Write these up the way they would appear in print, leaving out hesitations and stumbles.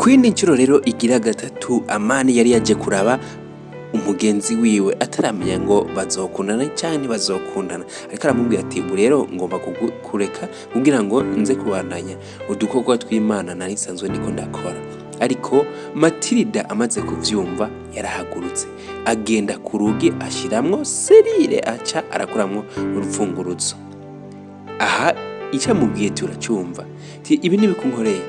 Kwindi ncuro rero igira gatatu Amani yari yaje kuraba umugenzi wiwe ataramenya ngo bazokundana cyane ntibazokundana, ariko aramubwira ati ubu rero ngomba kureka kugira ngo nze kubandanya udukorwa tw'Imana nari nsanzwe niko ndakora. Ariko Mathilda amaze kuvyumva yarahagurutse agenda ku rugi ashiramwo serire aca arakuramwo urupfunguruzo. Aha icamubwiye turacyumva ti ibi nibikunkoreye,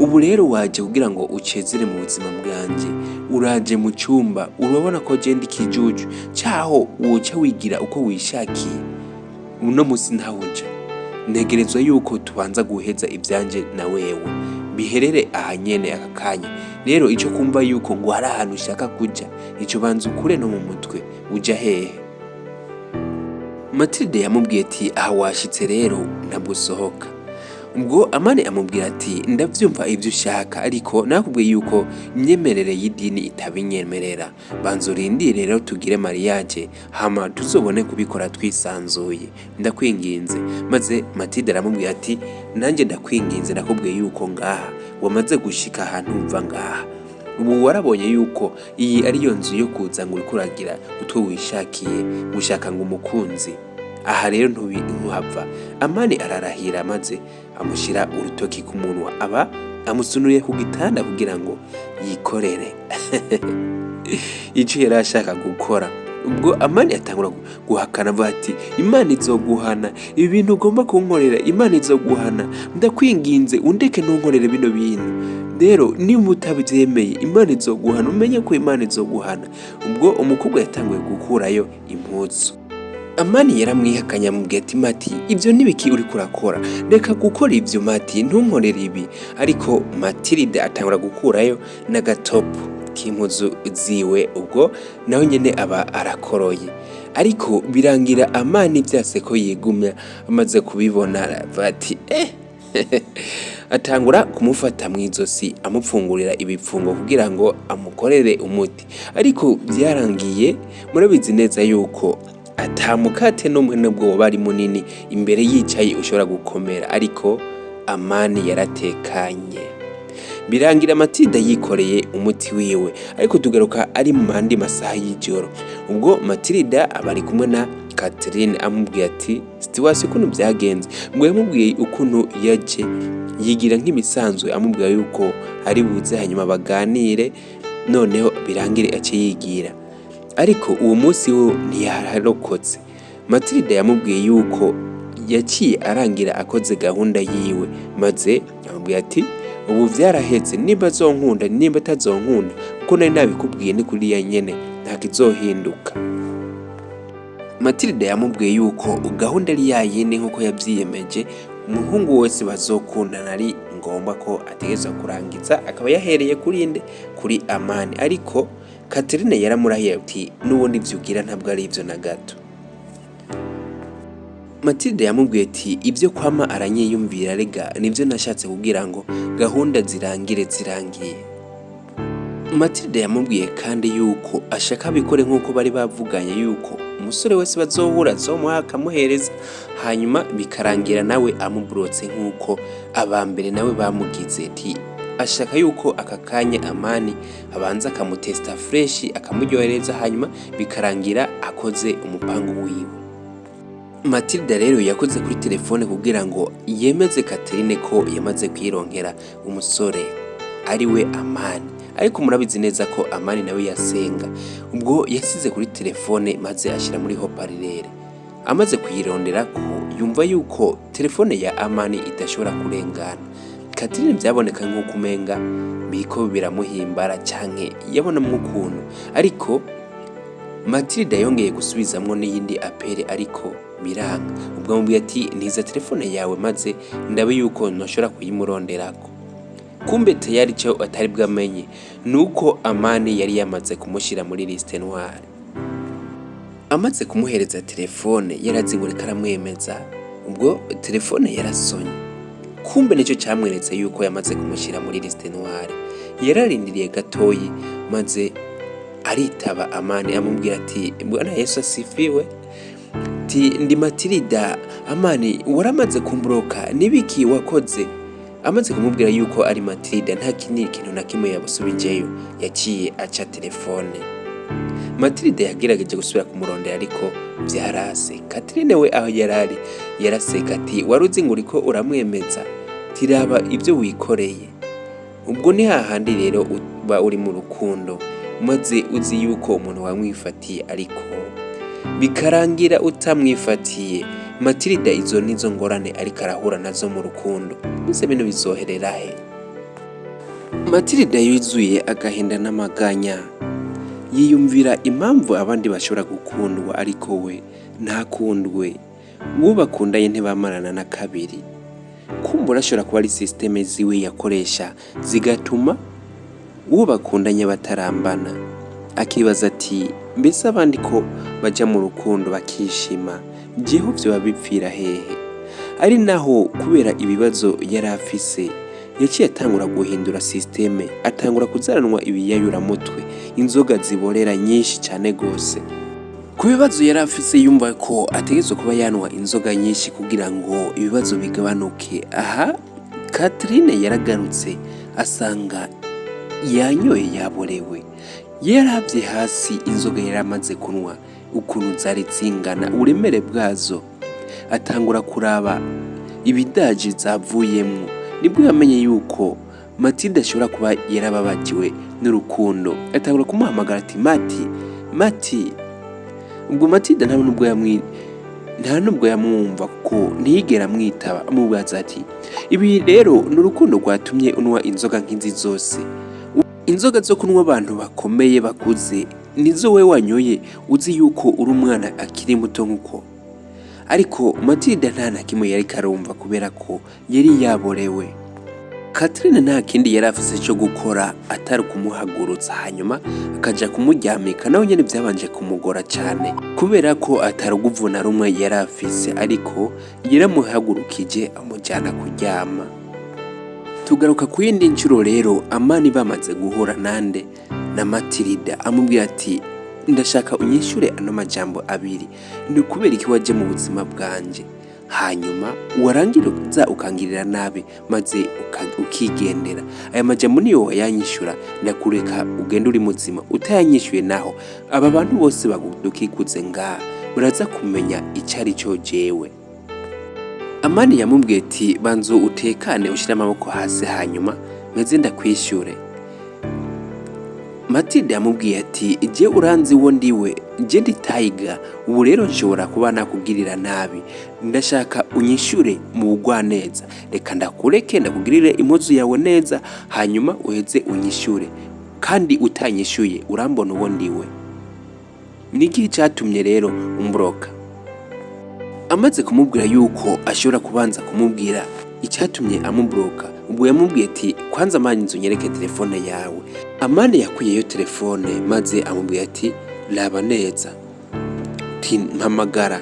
ubu rero waje kugira ngo ucezere mu buzima bwanje, uraje mu cyumba urabona ko je ndi kijuju cyaho woca wigira uko wishakiye. Uno musi ntawuja, ntegerezwa yuko tubanza guheza ibyanje na wewe biherere aha nyene aka kanya. Rero ico kumva yuko ngo hari ahantu ushaka kuja, ico banza ukure no mu mutwe, uja hehe? Mathilda yamubwiye ati aha washitse rero ntabwo usohoka. Ubwo Amani amubwira ati ndavyumva ivyo ushaka, ariko nakubwiye yuko imyemerere y'idini itabinyemerera, banza urindire rero tugire mariage hama tuzobone kubikora twisanzuye, ndakwinginze. Maze Mathilda aramubwira ati nanjye ndakwinginze, nakubwiye yuko ngaha wamaze gushika ahantu mva ngaha, ubu warabonye yuko iyi ariyo nzu yo kuza ngo urikuragira utwo wishakiye, gushaka ngo umukunzi. Aha rero ntuhava. Amani ararahira maze amushira urutoki ku munwa, aba amusunuye ku gitanda kugira ngo yikorere ico yari ashaka gukora. Ubwo Amani atangura guhakana avuga ati Imana izoguhana, ibi bintu ugomba kunkorera Imana izoguhana, ndakwinginze undeke ntunkorere bino bintu. Rero niba utabyemeye Imana izoguhana, umenye ko Imana izoguhana. Ubwo umukobwa yatanguye gukurayo impuzu. Amani yaramwihakanya amubwira ati Mati ibyo nibiki uri kurakora, reka gukora ibyo Mati, ntunkorere ibi. Ariko Mathilda atangura gukurayo n'agatopu k'impuzu ziwe, ubwo naho nyene aba arakoroye. Ariko birangira Amani byase ko yigumya, amaze kubibona ati atangura kumufata mwizosi amupfungurira ibipfungo kugira ngo amukorere umuti. Ariko byarangiye murabizi neza yuko atamukate n'umwe nubwo bari munini imbere yicaye ushobora gukomera, ariko Amani yaratekanye. Birangira Mathilda yikoreye umuti wiwe, ariko tugaruka ari mu mandi masaha y'ijoro. Ubwo Mathilda abari kumwe na Catherine amubwiye ati situwasi ukuntu byagenze, ngo yamubwiye ukuntu yaje yigira nk'imisanzwe, amubwiye yuko ari buze hanyuma baganire noneho birangire ace yigira. Ariko uwo munsi wo ntiyaharokotse. Mathilda yamubwiye yuko yaciye arangira akoze gahunda yiwe, maze yamubwiye ati ubu vyaraheze, nimba azonkunda nimba atazonkunda kuko nari nabikubwiye ni kuri ya nyene nta kizohinduka. Mathilda yamubwiye yuko gahunda ari yayindi nkuko yavyiyemeje, umuhungu wese bazokundana ari ngomba ko ategezwa kurangiza, akaba yahereye kuri Amani. Ariko Catherine yaramurahiye ati n'ubundi vyugira ntabwo ari ivyo na gato. Mathilda yamubwiye ati ibyo kwama aranyiyumvira rega nivyo nashatse kugira ngo gahunda zirangiye. Mathilda yamubwiye kandi yuko ashaka bikore nkuko bari bavuganye, yuko umusore wese bazohura azomuha akamuhereza, hanyuma bikarangira nawe amubrotse nkuko abambere nawe bamugize. Ati ashaka yuko aka kanya Amani abanza akamutesta fresh akamuryohereza, hanyuma bikarangira akoze umupango wiwe. Mathilda rero yakoze kuri telefone kugira ngo yemeze Catherine ko yamaze kwironkera umusore ari we Amani, ariko murabizi neza ko Amani nawe yasenga. Ubwo yasize kuri telefone maze ashira muri hoparlere, amaze kuyirondera ko yumva yuko telefone ya Amani idashobora kurengana. Catherine byaboneka nk'uko umenga biko biramuhimbara canke yabona mu kuntu, ariko Mathilda yongeye gusubizamwo n'iyindi apere ariko biranga. Ubwo amubwiye ati ntiza telefone yawe maze ndabe yuko ntoshobora kuyimuronderako. Kumbe tayari cyo atari bwamenye nuko Amani yari yamaze kumushira muri liste noire. Amaze kumuhereza telefone yarazingurika aramwemeza, ubwo telefone yarasonye. Kumbe nicyo cyamweretse yuko yamaze kumushira muri liste noire. Yararindiriye gatoyi maze aritaba Amani amubwira ati Bwana Yesu asifiwe. Ti ndi Mathilda, Amani waramaze kumbroka nibiki wakoze? Amaze kumubwira yuko ari Mathilda nta kindi kintu na kimwe yabusubijeyo, yaciye aca telefone. Mathilda yagerageje gusubira kumurondera ariko vyarase. Catherine we aho yarari yaraseka ati waruzi ngo uriko uramwemeza, tiraba ivyo wikoreye. Ubwo ni hahandi rero uba uri mu rukundo maze uzi yuko umuntu wamwifatiye ariko bikarangira utamwifatiye. Mathilda izo nizo ngorane ariko arahura nazo mu rukundo. Ese bino bizoherera he? Mathilda yuzuye agahinda n'amaganya, yiyumvira impamvu abandi bashobora gukundwa ariko we ntakundwe. Uwo bakundanye ntibamarana na kabiri. Kumbura ashobora kuba ari systeme ziwe yakoresha zigatuma uwo bakundanye batarambana. Akibaza ati mbese abandi ko baja mu rukundo bakishima, jeho vyoba bipfira hehe? Ari naho kubera ibibazo yari afise yaciye atangura guhindura systeme, atangura kuzaranwa ibiyayuramutwe, inzoga ziborera nyinshi cyane gose. Ku bibazo yari afise yumva ko ategetswe kuba yanwa inzoga nyinshi kugira ngo ibibazo bigabanuke. Aha Catherine yaragarutse asanga yanyoye yaborewe. Yaravye hasi inzoga yari amaze kunwa ukuntu zari zingana uburemere bwazo, atangura kuraba ibidaji zavuyemwo. Nibwo yamenye yuko Mathilda ashobora kuba yarababajiwe n'urukundo. Atangura kumuhamagara ati Mati. Ubwo Mathilda nta nubwo yamwumva kuko ntiyigera amwitaba. Amubaza ati ibi rero n'urukundo rwatumye unwa inzoga nk'izi zose? Inzoga zo kunwa abantu bakomeye bakuze nizo we wanyoye uzi yuko uri umwana akiri muto nkuko? Ariko Mathilda nta na kimwe yari karumva kubera ko yari yaborewe. Catherine nta kindi yari afise cyo gukora atari kumuhagurutsa hanyuma akaja kumuryamika. Nawe nyene byabanje kumugora cyane kubera ko ataruguvuna rumwe yari afise, ariko yaramuhagurukije amujyana kuryama. Tugaruka ku yindi ncuro rero Amani bamaze guhura nande na Mathilda, amubwira ati ndashaka unyishure ano majambo abiri, ni kubera iki waje mu buzima bwanje hanyuma warangiza ukangirira nabi maze ukigendera. Aya majambo niyo wayanyishura, ndakureka ugenda uri muzima. Utayanyishuye naho aba bantu bose bagudukikuze ngaha uraza kumenya icari cyo jewe. Amani yamubwiye ati banzo utekane ushira amaboko hasi hanyuma meze ndakwishure. Mathilda yamubwiye ati je uranzi wo ndiwe, je ndi Tiger, ubu rero nshobora kuba nakugirira nabi, ndashaka unyishure mu bugwaneza. Reka ndakureke ndakugirire impuzu yawe neza hanyuma uheze unyishure, kandi utanyishuye urambona uwo ndiwe. Niki cyatumye rero umbroka? Amaze kumubwira yuko ashobora kubanza kumubwira icyatumye amubroka, ubwo yamubwiye ati kwanza Amani nzu nyereke telefone yawe. Amani yakuyeyo telefone maze amubwiye ati raba neza, ati mpamagara.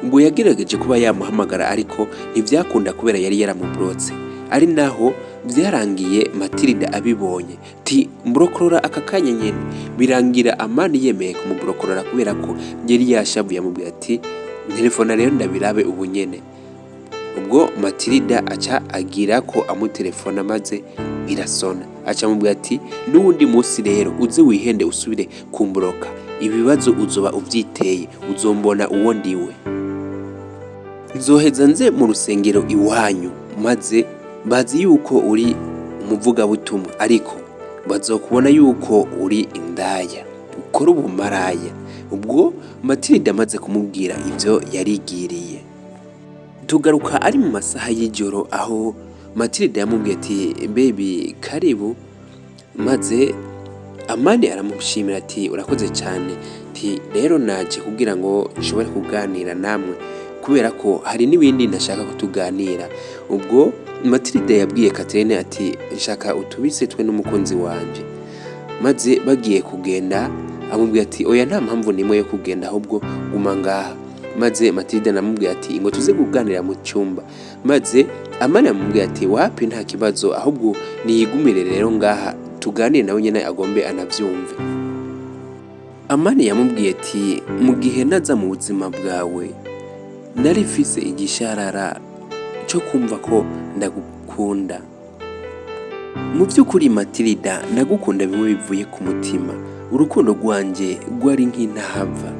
Ubwo yagerageje kuba yamuhamagara ariko ntivyakunda kubera yari yaramubrotse. Ari naho vyarangiye Mathilda abibonye ati mbrokorora aka kanya nyene. Birangira Amani yemeye kumubrokorora kubera ko yari yashavuye. Amubwiye ati telefone rero ndabirabe ubu nyene. Ubwo Mathilda aca agira ko amutelefona maze birasona. Aca amubwira ati n'uwundi munsi rero uze wihende usubire kumbroka, ibibazo uzoba uvyiteye, uzombona uwo ndiwe. Nzoheza nze mu rusengero iwanyu maze bazi yuko uri umuvuga butumwa, ariko bazokubona yuko uri indaya, ukora ubumaraya. Ubwo Mathilda amaze kumubwira ivyo yarigiriye. Tugaruka ari mu masaha y'ijoro aho Mathilda yamubwiye ati baby karibu, maze Amani aramushimira ati urakoze cyane, ati rero naje kugira ngo nshobore kuganira namwe kubera ko hari n'ibindi ndashaka kutuganira. Ubwo Mathilda yabwiye Catherine ati nshaka utubise twe n'umukunzi wanje. Maze bagiye kugenda amubwiye ati oya nta mpamvu nimwe yo kugenda ahubwo guma ngaha. Maze Mathilda namubwiye ati ngo tuze kuganira mu cyumba. Maze Amani amubwiye ati wapi nta kibazo ahubwo niyigumire rero ngaha tuganire nawe nyene agombe anavyumve. Amani yamubwiye ati mu gihe naza mu buzima bwawe nari fise igisharara cyo kumva ko ndagukunda, mu by'ukuri Mathilda nagukunda bimwe bivuye ku mutima, urukundo rwanjye rwari nk'intahava.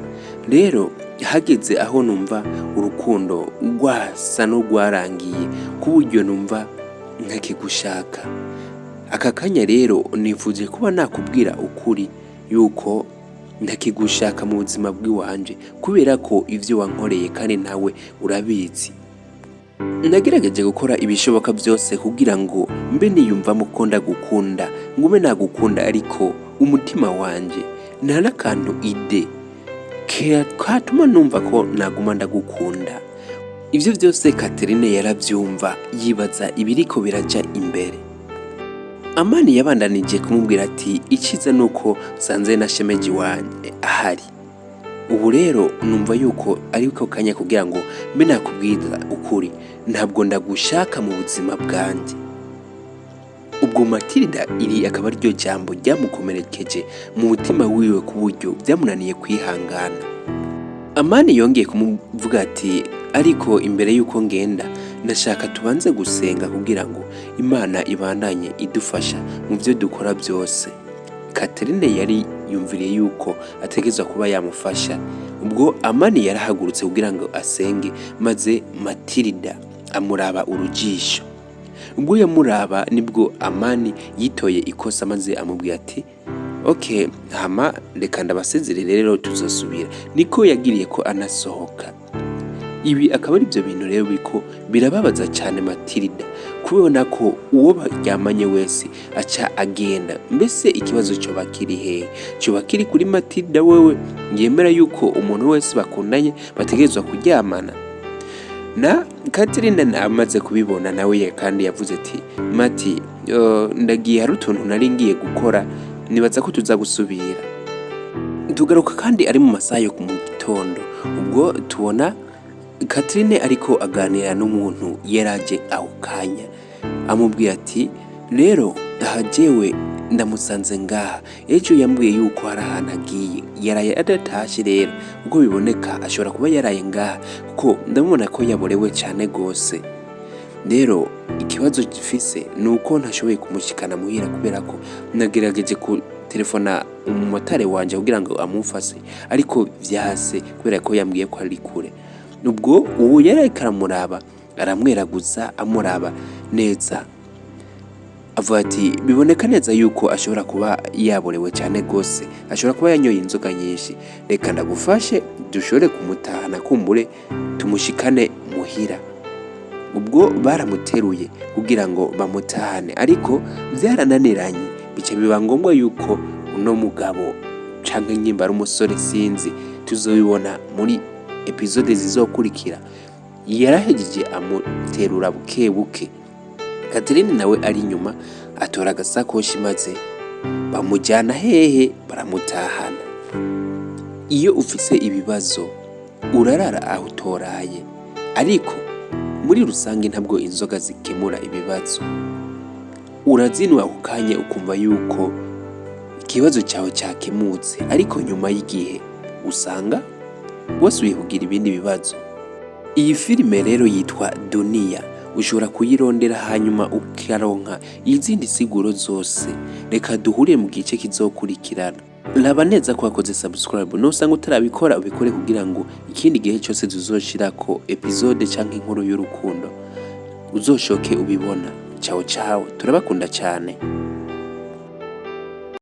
Rero hageze aho numva urukundo rwasa n'urwarangiye ku buryo numva nkakigushaka. Aka kanya rero nifuje kuba nakubwira ukuri yuko ntakigushaka mu buzima bw'iwanje kubera ko ivyo wankoreye kandi nawe urabizi. Nagerageje gukora ibishoboka byose kugira ngo mbe niyumvamo ko ndagukunda, ngume nagukunda, ariko umutima wanje nta n'akantu ide katuma numva ko naguma ndagukunda. Ivyo byose Catherine yarabyumva yibaza ibiriko biraja imbere. Amani yabandanije kumubwira ati iciza nuko sanze na shemeji wanje ahari. Ubu rero numva yuko ariko kanya kugira ngo mbe nakubwira ukuri, ntabwo ndagushaka mu buzima bwanjye. Ubwo Mathilda iri akaba ryo jambo ryamukomerekeje mu mutima wiwe ku buryo byamunaniye kwihangana. Amani yongeye kumuvuga ati ariko imbere yuko ngenda ndashaka tubanze gusenga kugira ngo Imana ibandanye idufasha mu byo dukora byose. Catherine yari yumviriye yuko ategezwa kuba yamufasha. Ubwo Amani yarahagurutse kugira ngo asenge, maze Mathilda amuraba urujisho. Ubwo yamuraba nibwo Amani yitoye ikosa, maze amubwira ati okay, hama reka ndabasezerere rero tuzosubira. Niko yagiriye ko anasohoka. Ibi akaba ari byo bintu rero biko birababaza cyane Mathilda, kubona ko uwo baryamanye wese aca agenda. Mbese ikibazo cyo bakiri he? Cyo bakiri kuri Mathilda wewe yemera yuko umuntu wese bakundanye bategezwa kuryamana? Na Catherine namaze kubibona nawe kandi yavuze ati Mati, ndagiye hari utuntu nari ngiye gukora, nibaza ko tuza gusubira. Tugaruka kandi ari mu masaha yo ku gitondo. Ubwo tubona Catherine ariko aganira n'umuntu yaraje aho kanya, amubwira ati rero jewe ndamusanze ngaha, ejo yambwiye yuko hari ahantu agiye, yaraye adatashe. Rero ubwo biboneka ashobora kuba yaraye ngaha kuko ndamubona ko yaborewe cyane gose. Rero ikibazo gifise nuko ntashoboye kumushikana muhira kubera ko nagerageje ku telefona umumotari wanje kugira ngo amufase, ariko vyase kubera ko yambwiye ko ari kure. Nubwo uwo yari karamuraba aramweraguza amuraba neza, avuga ati biboneka neza yuko ashobora kuba yaborewe cyane gose, ashobora kuba yanyoye inzoga nyinshi, reka ndagufashe dushobore kumutahana kumbure tumushikane muhira. Ubwo baramuteruye kugira ngo bamutahane, ariko byarananiranye, bice biba ngombwa yuko uno mugabo canke nyimba ari umusore sinzi, tuzobibona muri episode zizokurikira, yarahejeje amuterura buke buke. Catherine nawe ari inyuma atora agasakoshi, maze bamujyana hehe baramutahana. Iyo ufise ibibazo urarara aho utoraye, ariko muri rusange ntabwo inzoga zikemura ibibazo. Urazinwa ako kanya ukumva yuko ikibazo cyawe cyakemutse, ariko nyuma y'igihe usanga wasubiye kugira ibindi bibazo. Iyi filime rero yitwa Dunia, ushobora kuyirondera hanyuma ukaronka izindi siguro zose. Reka duhure mu gice kizokurikirana. Laba neza ko wakoze subscribe, nosanga utarabikora ubikore kugira ngo ikindi gihe cyose tuzoshirako episode canke inkuru y'urukundo uzoshoke ubibona. Ciao ciao, turabakunda cyane.